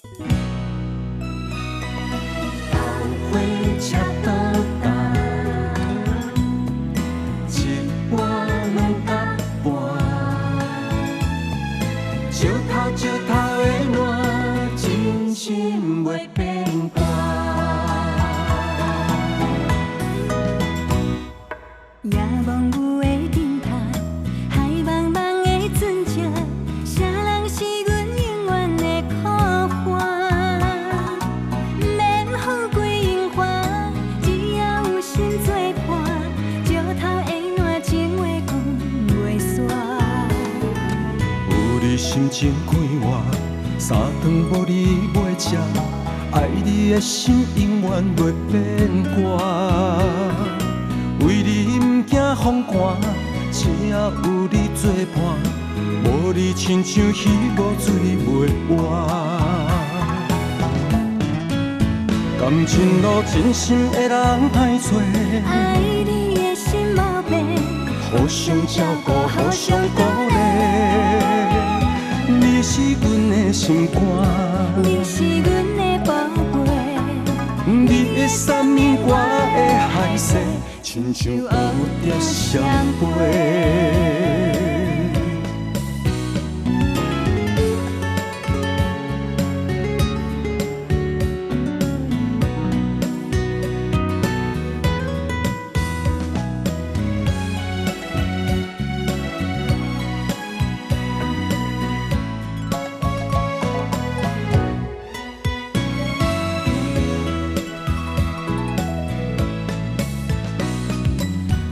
斗花车倒搭，一半两角半，石头石头的烂，真心袂变卦。夜茫雾的顶头，海茫茫的船只，啥人是阮永远的靠岸？免富贵荣华，只要有心作伴，石头的烂情话讲袂煞。有你心情快活，三顿无你袂食，爱你的心永远袂变卦。为你毋惊风寒，只要有你作伴，无你亲像鱼无水袂活。感情路真心的人歹找，爱你的心无变，互相照顾，互相鼓励。你是阮的心肝，你是阮的宝贝。你的三面我的海誓，亲像蝴蝶双飞。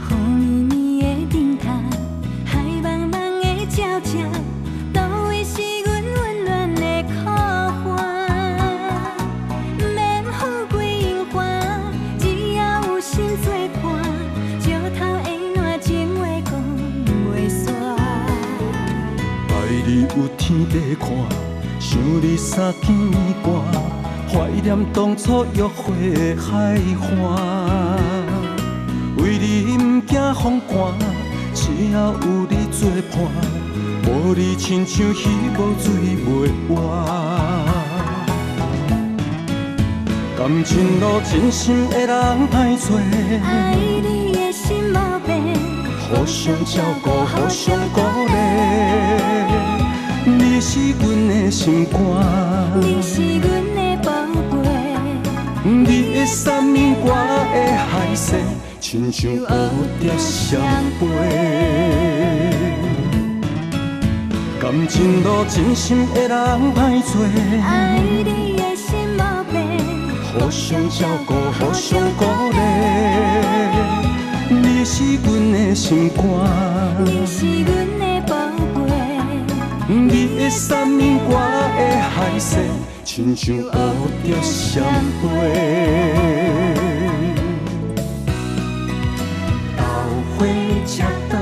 雨绵绵的顶头，海茫茫的鸟只，倒位是阮温暖的靠岸？免富贵荣华，只要有心作伴，石头的烂情话讲袂煞。爱你有天地看，想你三更暝，怀念当初约会的海岸。为你毋惊风寒，只要有你作伴，无你亲像鱼无水袂活。感情路真心的人歹找，爱你的心无变，互相照顾，互相鼓励。你是阮的心肝，你是阮的宝贝。你的三面我的海誓，亲像蝴蝶双飞。感情路真心的人歹找，爱你的心无变，互相照顾，互相鼓励。你是阮的心肝，你是阮的宝贝。你的三面我的海誓，亲像蝴蝶双飞。斗花车倒